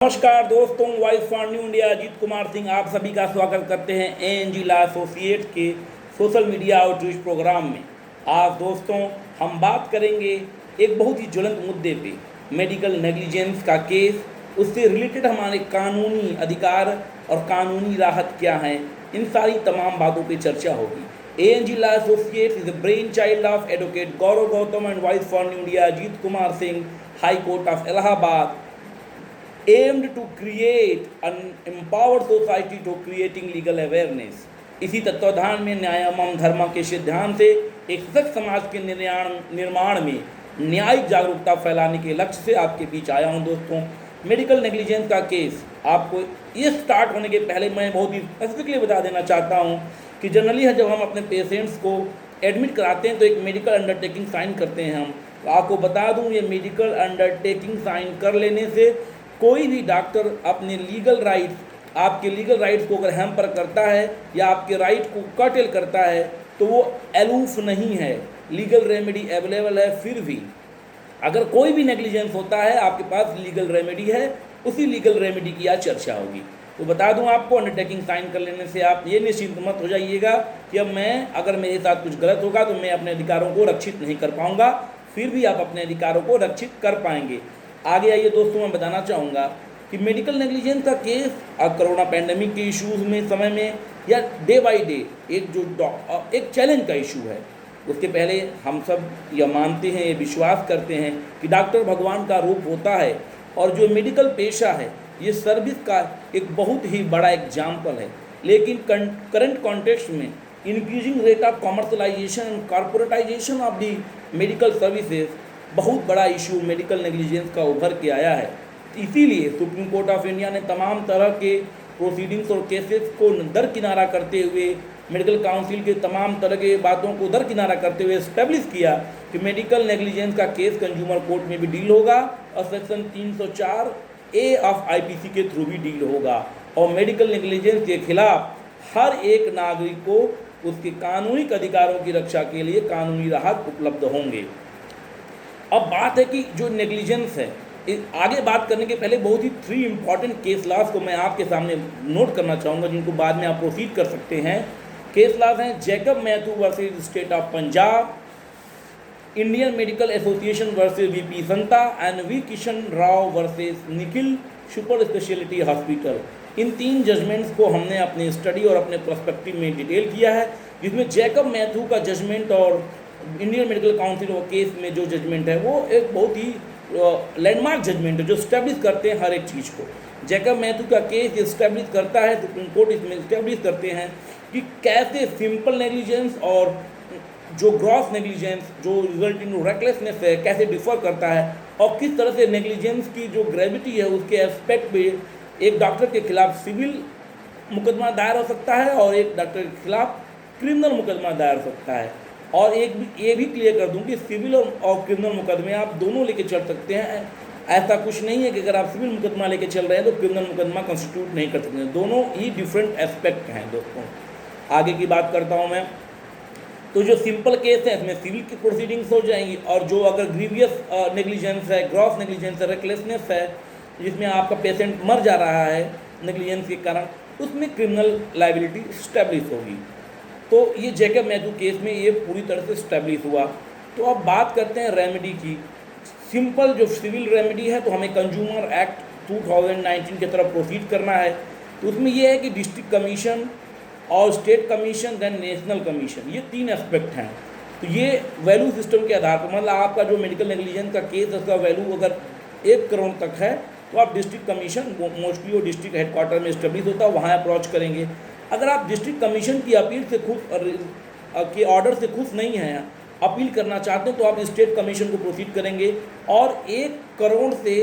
नमस्कार दोस्तों, voice for new India Ajit Kumar Singh आप सभी का स्वागत करते हैं एएनजी लॉ एसोसिएट के सोशल मीडिया आउटरीच प्रोग्राम में। आज दोस्तों हम बात करेंगे एक बहुत ही ज्वलंत मुद्दे पे, मेडिकल नेग्लिजेंस का केस, उससे रिलेटेड हमारे कानूनी अधिकार और कानूनी राहत क्या है, इन सारी तमाम बातों पे चर्चा होगी। ANG law associate is the brain child of advocate Gaurav Gautam and voice for new India Ajit Kumar Singh, high court of Allahabad, aimed to create an empowered society to creating legal awareness। इसी तत्वाधान में न्यायमम धर्म के सिद्धांत से एक सशक्त समाज के निर्माण में न्यायिक जागरूकता फैलाने के लक्ष्य से आपके बीच आया हूं। दोस्तों, मेडिकल नेग्लिजेंस का केस आपको ये स्टार्ट होने के पहले मैं बहुत ही स्पेसिफिकली बता देना चाहता हूं कि जनरली जब हम अपने पेशेंट्स को एडमिट कराते हैं तो एक मेडिकल अंडरटेकिंग साइन करते हैं हम। तो आपको बता दूं, ये मेडिकल अंडरटेकिंग साइन कर लेने से कोई भी डॉक्टर अपने लीगल राइट्स, आपके लीगल राइट्स को अगर हैम्पर करता है या आपके राइट को कर्टेल करता है तो वो एलूफ नहीं है, लीगल रेमेडी अवेलेबल है। फिर भी अगर कोई भी नेग्लिजेंस होता है आपके पास लीगल रेमेडी है, उसी लीगल रेमेडी की आज चर्चा होगी। तो बता दूं आपको, अंडरटेकिंग साइन कर लेने से आप ये निश्चिंत मत हो जाइएगा कि अब अगर मेरे साथ कुछ गलत होगा तो मैं अपने अधिकारों को रक्षित नहीं कर पाऊंगा। फिर भी आप अपने अधिकारों को रक्षित कर पाएंगे। आगे आइए दोस्तों, मैं बताना चाहूँगा कि मेडिकल नेग्लिजेंस का केस कोरोना पैंडेमिक के इश्यूज़ में समय में या डे बाय डे एक चैलेंज का इशू है। उसके पहले हम सब यह मानते हैं, ये विश्वास करते हैं कि डॉक्टर भगवान का रूप होता है और जो मेडिकल पेशा है ये सर्विस का एक बहुत ही बड़ा एग्जाम्पल है। लेकिन करंट कॉन्टेक्स्ट में increasing rate of commercialisation and corporatisation of the medical services बहुत बड़ा इशू मेडिकल नेग्लिजेंस का उभर के आया है। इसीलिए सुप्रीम कोर्ट ऑफ इंडिया ने तमाम तरह के प्रोसीडिंग्स और केसेस को दरकिनारा करते हुए, मेडिकल काउंसिल के तमाम तरह के बातों को दरकिनारा करते हुए एस्टेब्लिश किया कि मेडिकल नेग्लिजेंस का केस कंज्यूमर कोर्ट में भी डील होगा और सेक्शन 304A ऑफ आईपीसी के थ्रू भी डील होगा और मेडिकल नेग्लिजेंस के खिलाफ हर एक नागरिक को उसके कानूनी अधिकारों की रक्षा के लिए कानूनी राहत उपलब्ध होंगे। अब बात है कि जो नेग्लिजेंस है, आगे बात करने के पहले बहुत ही 3 इंपॉर्टेंट केस लॉज को मैं आपके सामने नोट करना चाहूँगा, जिनको बाद में आप प्रोसीड कर सकते हैं। केस लॉज हैं Jacob Mathew versus State of Punjab, Indian Medical Association versus VP Shantha and V Kishan Rao versus Nikhil Super Speciality Hospital. इन 3 जजमेंट्स को हमने अपने स्टडी और अपने पर्सपेक्टिव में डिटेल किया है, जिसमें जैकब मैथ्यू का जजमेंट और इंडियन मेडिकल काउंसिल केस में जो जजमेंट है वो एक बहुत ही लैंडमार्क जजमेंट है जो स्टैब्लिश करते हैं हर एक चीज़ को। जैकब मैथ्यू का केस स्टैब्लिश करता है, सुप्रीम कोर्ट इसमें स्टैब्लिश करते हैं कि कैसे सिंपल नेग्लिजेंस और जो ग्रॉस नेग्लिजेंस जो रिजल्ट इन रेकलेसनेस है कैसे डिफर करता है और किस तरह से नेग्लिजेंस की जो ग्रेविटी है उसके एस्पेक्ट पे एक डॉक्टर के खिलाफ सिविल मुकदमा दायर हो सकता है और एक डॉक्टर के खिलाफ क्रिमिनल मुकदमा दायर हो सकता है। और ये भी क्लियर कर दूं कि सिविल और क्रिमिनल मुकदमे आप दोनों लेके चल सकते हैं। ऐसा कुछ नहीं है कि अगर आप सिविल मुकदमा लेके चल रहे हैं तो क्रिमिनल मुकदमा कंस्टिट्यूट नहीं कर सकते, दोनों ही डिफरेंट एस्पेक्ट हैं। दोस्तों, आगे की बात करता हूं मैं, तो जो सिंपल केस है इसमें सिविल की प्रोसीडिंग्स हो जाएंगी और जो अगर ग्रीवियस नेग्लिजेंस है, ग्रॉस नेग्लिजेंस है, रेकलेसनेस है, जिसमें आपका पेशेंट मर जा रहा है नेग्लिजेंस के कारण, उसमें क्रिमिनल लायबिलिटी स्टैब्लिश होगी। तो ये जैकब मैथ्यू केस में ये पूरी तरह से स्टैब्लिश हुआ। तो अब बात करते हैं रेमेडी की। सिंपल जो सिविल रेमेडी है तो हमें कंज्यूमर एक्ट 2019 की तरफ प्रोसीड करना है। तो उसमें ये है कि डिस्ट्रिक्ट कमीशन और state commission then national commission, ये 3 एस्पेक्ट हैं। तो ये वैल्यू सिस्टम के आधार पर, मतलब आपका जो मेडिकल नेग्लिजेंस का केस उसका वैल्यू अगर 1 करोड़ तक है तो आप डिस्ट्रिक्ट कमीशन, मोस्टली वो डिस्ट्रिक्ट हेडक्वार्टर में स्टेब्लिश होता है, वहाँ अप्रोच करेंगे। अगर आप डिस्ट्रिक्ट कमीशन की अपील से खुश के ऑर्डर से खुश नहीं हैं, अपील करना चाहते हैं, तो आप स्टेट कमीशन को प्रोसीड करेंगे और 1 करोड़ से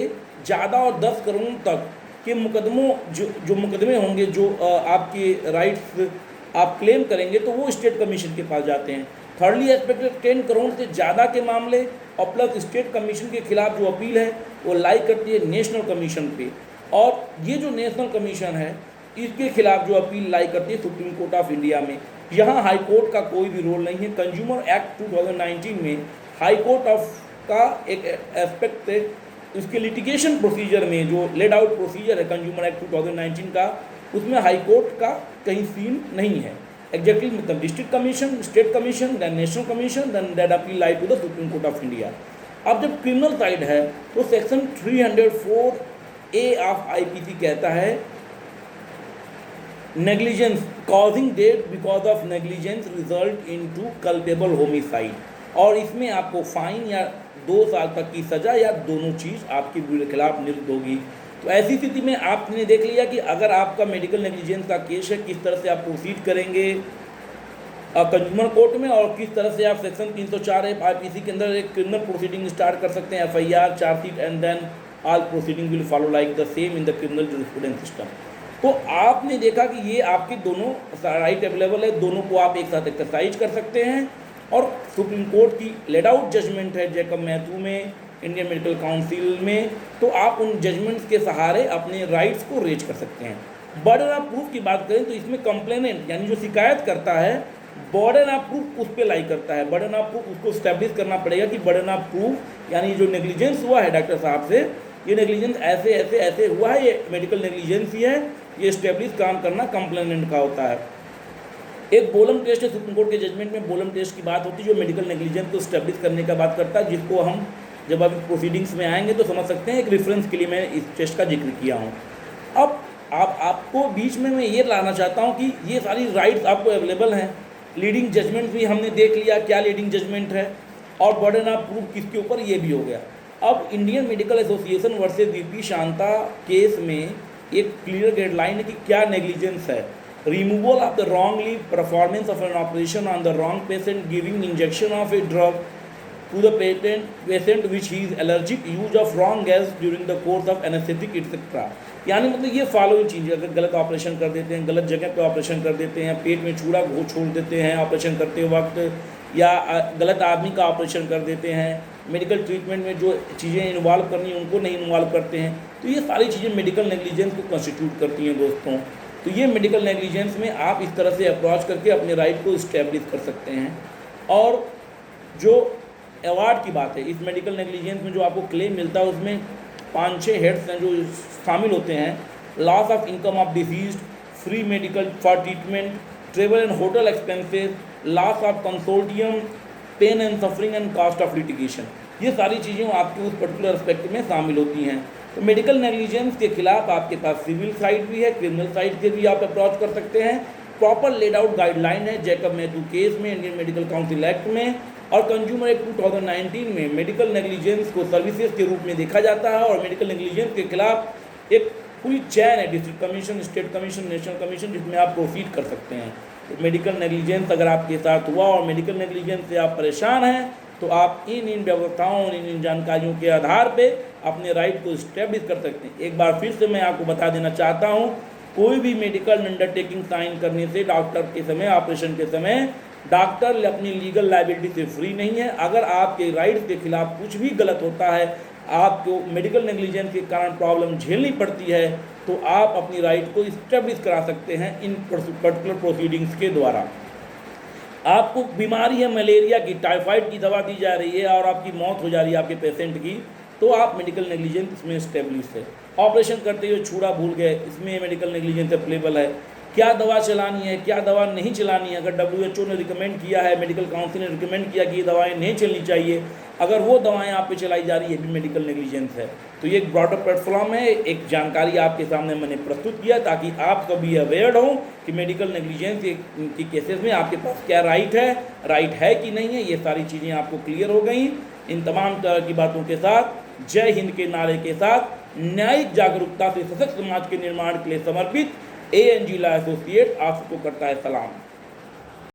ज़्यादा और 10 करोड़ तक के मुकदमों जो मुकदमे होंगे, जो आपके राइट्स आप क्लेम करेंगे, तो वो स्टेट कमीशन के पास जाते हैं। थर्डली एस्पेक्ट 10 करोड़ से ज़्यादा के मामले और प्लस स्टेट कमीशन के खिलाफ जो अपील है वो लाई करती है नेशनल कमीशन पे, और ये जो नेशनल कमीशन है इसके खिलाफ जो अपील लाई करती है सुप्रीम कोर्ट ऑफ इंडिया में। यहाँ हाई कोर्ट का कोई भी रोल नहीं है। कंज्यूमर एक्ट 2019 में हाई कोर्ट ऑफ का एक एस्पेक्ट उसके लिटिगेशन प्रोसीजर में जो लेड आउट प्रोसीजर है कंज्यूमर एक्ट 2019 का, उसमें हाई कोर्ट का कहीं सीन नहीं है एग्जैक्टली, मतलब district commission, state commission, then national commission, then that appeal lie to the supreme court of India. अब जब क्रिमिनल साइड है तो सेक्शन 304A ऑफ IPC कहता है negligence causing death because of negligence result into culpable homicide, और इसमें आपको fine या 2 साल तक की सज़ा या दोनों चीज़ आपके खिलाफ निर्धारित होगी। तो ऐसी स्थिति में आपने देख लिया कि अगर आपका मेडिकल नेग्लिजेंस का केस है, किस तरह से आप प्रोसीड करेंगे कंज्यूमर कोर्ट में, और किस तरह से आप सेक्शन 304 IPC के अंदर एक क्रिमिनल प्रोसीडिंग स्टार्ट कर सकते हैं, FIR, chargesheet, and then all proceeding will follow like the same in the criminal jurisprudence system. तो आपने देखा कि ये आपके दोनों राइट अवेलेबल है, दोनों को आप एक साथ एक्सरसाइज कर सकते हैं, और सुप्रीम कोर्ट की लेड आउट जजमेंट है जैकब मैथ्यू में, इंडियन मेडिकल काउंसिल में, तो आप उन जजमेंट्स के सहारे अपने राइट्स को रेज कर सकते हैं। बर्डन ऑफ प्रूफ की बात करें तो इसमें कंप्लेनेंट यानी जो शिकायत करता है, बर्डन ऑफ प्रूफ उस पर लाई करता है। बर्डन ऑफ प्रूफ उसको स्टैब्लिश करना पड़ेगा कि बर्डन ऑफ प्रूफ यानी जो नेग्लिजेंस हुआ है डॉक्टर साहब से, ये नेग्लिजेंस ऐसे ऐसे ऐसे हुआ है, ये मेडिकल नेग्लिजेंस ही है, ये स्टैब्लिश काम करना कंप्लेनेंट का होता है। एक बोलम टेस्ट है, सुप्रीम कोर्ट के जजमेंट में बोलम टेस्ट की बात होती है, जो मेडिकल नेग्लिजेंस को स्टैब्लिश करने का बात करता है, जिसको हम जब अभी प्रोसीडिंग्स में आएंगे तो समझ सकते हैं। एक रेफरेंस के लिए मैं इस टेस्ट का जिक्र किया हूँ। अब आपको बीच में मैं ये लाना चाहता हूँ कि ये सारी राइट्स आपको अवेलेबल हैं, लीडिंग जजमेंट भी हमने देख लिया क्या लीडिंग जजमेंट है, और बर्डन ऑफ प्रूफ किसके ऊपर, ये भी हो गया। अब Indian Medical Association versus VP Shanta case में एक क्लियर गाइडलाइन है कि क्या नेग्लिजेंस है। Removal of the wrongly performance of an operation on the wrong patient, giving injection of a drug to the patient which he is allergic, use of wrong gas during the course of anesthetic etc. यानी मतलब ये following चीज़, अगर गलत operation कर देते हैं, गलत जगह पे ऑपरेशन कर देते हैं, पेट में छुरा घोष छोड़ देते हैं ऑपरेशन करते वक्त, या गलत आदमी का ऑपरेशन कर देते हैं, मेडिकल ट्रीटमेंट में जो चीज़ें इन्वॉल्व करनी है उनको नहीं इन्वॉल्व करते हैं, तो ये सारी चीज़ें मेडिकल नेग्लिजेंस को कॉन्स्टिट्यूट करती हैं दोस्तों। तो ये मेडिकल नेग्लिजेंस में आप इस तरह से अप्रोच करके अपने राइट को इस्टेब्लिश कर सकते हैं। और जो अवार्ड की बात है, इस मेडिकल नेग्लिजेंस में जो आपको क्लेम मिलता है उसमें 5-6 हेड्स हैं जो शामिल होते हैं। Loss of income of deceased, free medical for treatment, travel and hotel expenses, loss of consortium, pain and suffering and cost of litigation, ये सारी चीज़ें आपके उस पर्टिकुलर एस्पेक्ट में शामिल होती हैं। तो मेडिकल नेग्लिजेंस के खिलाफ आपके पास सिविल साइड भी है, क्रिमिनल साइड से भी आप अप्रोच कर सकते हैं। प्रॉपर लेड आउट गाइडलाइन है जैकब मैथ्यू केस में, इंडियन मेडिकल काउंसिल एक्ट में, और कंज्यूमर एक्ट 2019 में मेडिकल नेग्लिजेंस को सर्विसेज के रूप में देखा जाता है, और मेडिकल नेग्लिजेंस के खिलाफ एक पूरी चैन है, district commission, state commission, national commission, जिसमें आप प्रोसीड कर सकते हैं। तो मेडिकल नेग्लिजेंस अगर आपके साथ हुआ और मेडिकल नेग्लिजेंस से आप परेशान हैं, तो आप इन व्यवस्थाओं, इन जानकारियों के आधार पे अपने राइट को इस्टेब्लिश कर सकते हैं। एक बार फिर से मैं आपको बता देना चाहता हूँ, कोई भी मेडिकल अंडरटेकिंग साइन करने से डॉक्टर के समय, ऑपरेशन के समय, डॉक्टर अपनी लीगल लायबिलिटी से फ्री नहीं है। अगर आपके राइट्स के खिलाफ कुछ भी गलत होता है, आपको मेडिकल नेग्लिजेंस के कारण प्रॉब्लम झेलनी पड़ती है, तो आप अपनी राइट को इस्टेब्लिश करा सकते हैं इन पर्टिकुलर प्रोसीडिंग्स के द्वारा। आपको बीमारी है मलेरिया की, टाइफाइड की दवा दी जा रही है और आपकी मौत हो जा रही है आपके पेशेंट की, तो आप मेडिकल नेग्लिजेंस इसमें इस्टेब्लिश है। ऑपरेशन करते हुए छुरा भूल गए, इसमें मेडिकल नेग्लिजेंस अप्लीकेबल है। क्या दवा चलानी है, क्या दवा नहीं चलानी है, अगर WHO ने रिकमेंड किया है, मेडिकल काउंसिल ने रिकमेंड किया कि ये दवाएं नहीं चलनी चाहिए, अगर वो दवाएं आप पे चलाई जा रही है, भी मेडिकल नेग्लिजेंस है। तो ये एक ब्रॉडर प्लेटफॉर्म है, एक जानकारी आपके सामने मैंने प्रस्तुत किया ताकि आप कभी अवेयर हो कि मेडिकल नेग्लिजेंस की केसेस में आपके पास क्या राइट है कि नहीं है। ये सारी चीज़ें आपको क्लियर हो गई। इन तमाम तरह की बातों के साथ, जय हिंद के नारे के साथ, न्यायिक जागरूकता से सशक्त समाज के निर्माण के लिए समर्पित ANG लॉ एसोसिएट आपको करता है सलाम।